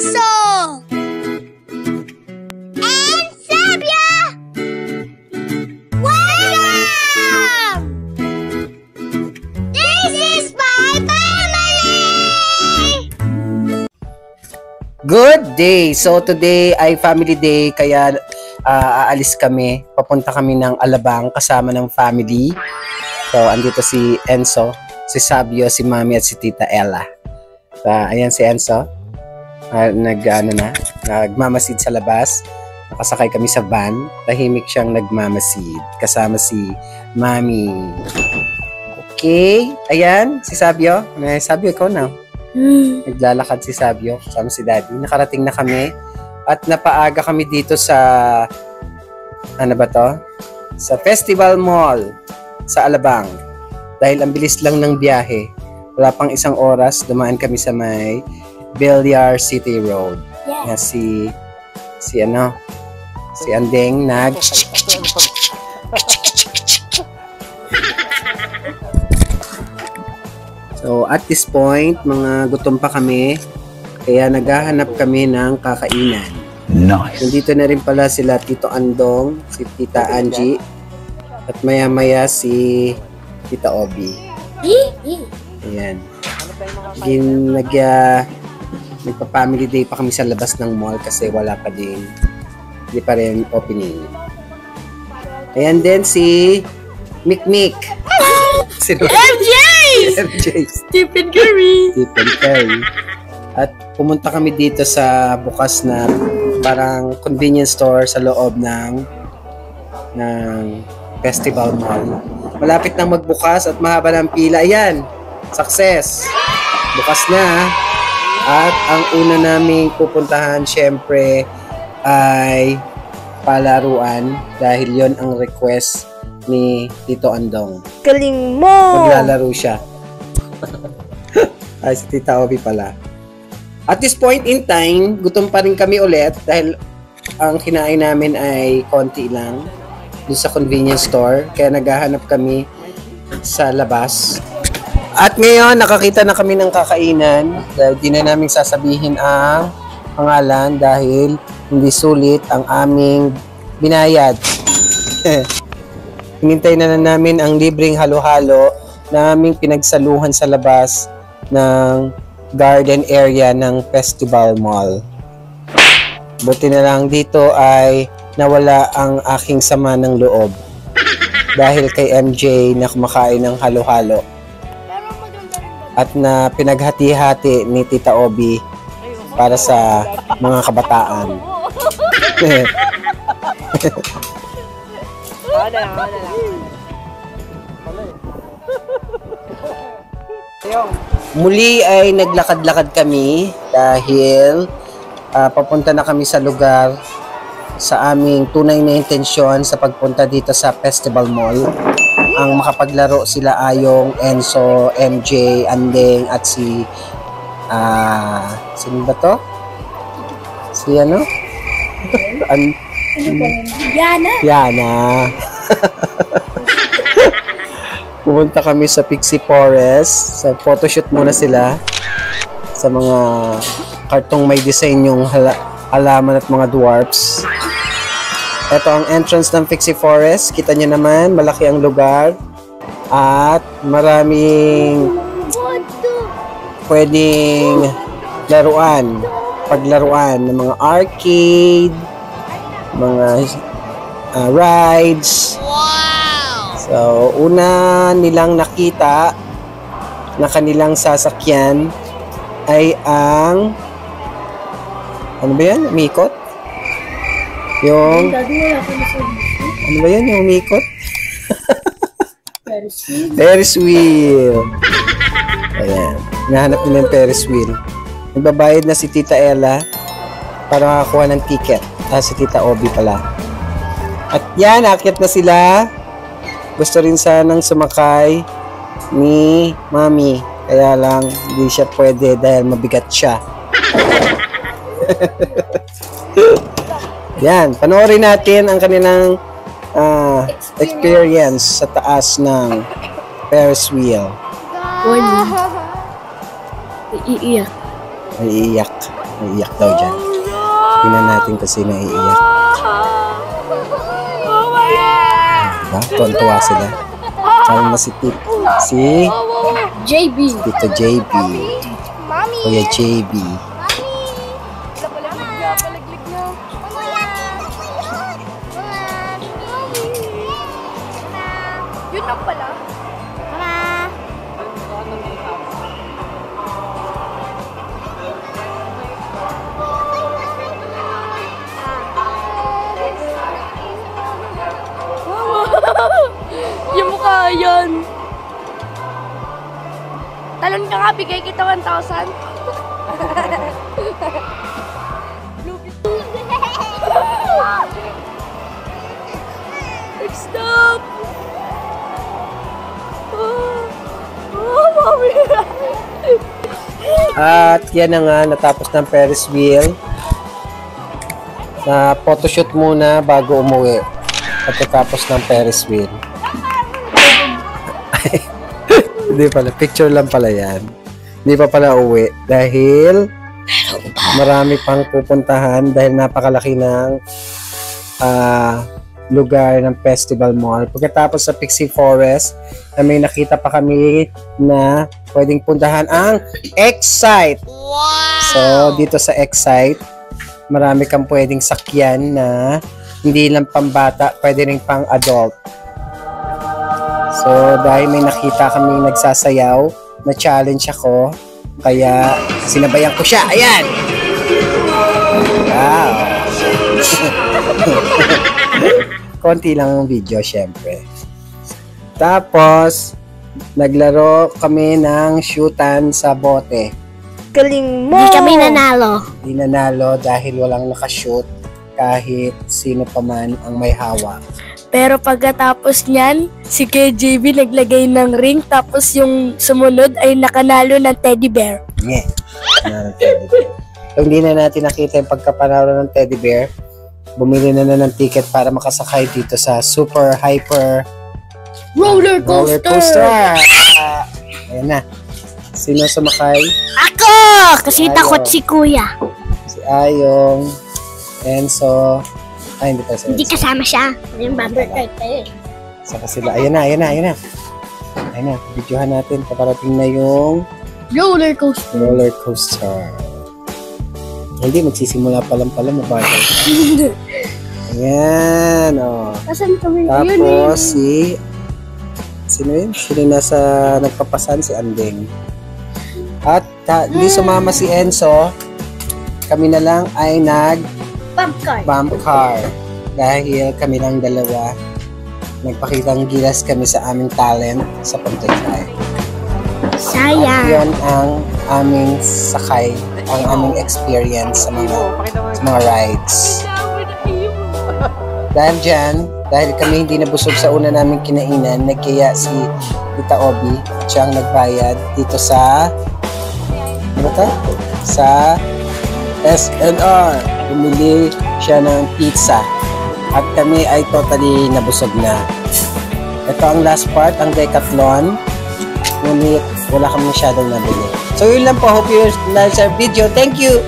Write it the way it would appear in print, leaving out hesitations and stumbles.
Enzo! And Sabia! Welcome! This is my family! Good day! So today ay family day kaya aalis kami. Papunta kami ng Alabang kasama ng family. So andito si Enzo, si Sabio, si Mami at si Tita Ella. Ayan si Enzo. Nagmamasid sa labas. Nakasakay kami sa van. Tahimik siyang nagmamasid. Kasama si Mami. Okay. Ayan, si Sabio. Sabio, ikaw na. Naglalakad si Sabio. Kasama si Daddy. Nakarating na kami. At napaaga kami dito sa ano ba to? Sa Festival Mall sa Alabang. Dahil ang bilis lang ng biyahe. Wala pang isang oras, dumaan kami sa may Villar City Road. Yeah. Si Andeng So at this point, mga gutom pa kami. Kaya naghahanap kami ng kakainan. Nice. Nandito na rin pala sila Tito Andong, si Tita Angie, at maya-maya si Tita Obi. Ayan. Nagpa-family day pa kami sa labas ng mall kasi wala pa din. Hindi pa rin opening. Ayan din si Mikmik. Si MJ! Stephen Curry! At pumunta kami dito sa bukas na parang convenience store sa loob ng Festival Mall. Malapit nang magbukas at mahaba ng pila. Ayan, success! Bukas na. At ang una naming pupuntahan syempre ay palaruan dahil yon ang request ni Tito Andong. Galing mo! Maglalaro siya. Ay, si Tita Obi pala. At this point in time, gutom pa rin kami ulit dahil ang kinain namin ay konti lang dun sa convenience store. Kaya naghahanap kami sa labas. At ngayon, nakakita na kami ng kakainan dahil di na namin sasabihin ang pangalan dahil hindi sulit ang aming binayad. Hinintay na namin ang libreng halo-halo na aming pinagsaluhan sa labas ng garden area ng Festival Mall. Buti na lang dito ay nawala ang aking sama ng loob dahil kay MJ na kumakain ng halo-halo at na pinaghati-hati ni Tita Obi para sa mga kabataan. Muli ay naglakad-lakad kami dahil papunta na kami sa lugar sa aming tunay na intensyon sa pagpunta dito sa Festival Mall. Ang makapaglaro sila Ayong, Enzo, MJ, Andeng at si sino ba to? Si ano? Yana. Pumunta kami sa Pixie Forest. Sa photoshoot muna sila sa mga kartong may design yung halaman at mga dwarfs. Ito ang entrance ng Pixie Forest. Kita nyo naman, malaki ang lugar. At maraming pwedeng paglaruan ng mga arcade, mga rides. So, una nilang nakita na kanilang sasakyan ay ang ano ba yan? Umikot? Yung ano ba yan? Yung umikot? Ferris wheel. Ayan. Nahanap nila yung Ferris wheel. Nagbabayad na si Tita Ella para makakuha ng ticket. Si Tita Obi pala. At yan, aakyat na sila. Gusto rin sanang sumakay ni Mami. Kaya lang, hindi siya pwede dahil mabigat siya. Yan, panoorin natin ang kanilang experience sa taas ng Ferris wheel. Iiyak. Iiyak. Naiiyak daw dyan. Tingnan natin kung sino iiyak. Diba? Tuwan-tuwa sila. Kaya na si JB. Tito JB. Kuya JB. Yun lang pala. Yung mukha yan. Talon ka nga, bigay kita 1,000. Stop! Mami! At yan na nga, natapos ng Ferris wheel. Na photoshoot muna bago umuwi. Pagkatapos ng Ferris wheel. Hindi pala, picture lang pala yan. Hindi pa pala uwi. Dahil marami pang pupuntahan dahil napakalaki ng lugar ng Festival Mall. Pagkatapos sa Pixie Forest, may nakita pa kami na pwedeng puntahan ang Excite. Wow! So, dito sa Excite, marami kang pwedeng sakyan na hindi lang pambata, pwede rin pang adult. So, dahil may nakita kami nagsasayaw, na-challenge ako, kaya sinabayan ko siya. Ayan! Wow! Konti lang ang video, syempre. Tapos, naglaro kami ng shootan sa bote. Galing mo! Hindi kami nanalo. Hindi nanalo dahil walang nakashoot kahit sino pa man ang may hawak. Pero pagkatapos niyan, si KJB naglagay ng ring, tapos yung sumunod ay nakanalo ng teddy bear. Yeah. Kung hindi na natin nakita yung pagkapanalo ng teddy bear, bumili na ng ticket para makasakay dito sa super hyper roller coaster. Ayan na. Sino sumakay? Ako! Kasi Ayong. takot si kuya. Si Ayong, Enzo. Ay, hindi pa sila. Hindi kasama siya. Yung bumper card tayo. Saka sila. Ayan na. Ayan na. Videohan natin. Paparating na yung Roller coaster. Hindi, magsisimula pa lang pala. Mabagal. Ayan. Oh. Kasan kami? Tapos sino yun? Sino nasa nagpapasan? Si Andeng. At hindi sumama si Enzo. Kami na lang ay bump car. Dahil kami lang dalawa. Nagpakitang gilas kami sa aming talent sa pagtatry. Sayang. At yun ang aming sakay, ang aming experience sa mga rides. Dahil dyan, dahil kami hindi nabusog sa una naming kinainan, nagkaya si Tita Obi at siya ang nagbayad dito sa sa SNR. Bumili siya ng pizza at kami ay totally nabusog na. Ito ang last part, ang decathlon. Ngunit wala kami masyadong nabili. So yun lang po. Hope you like our video. Thank you!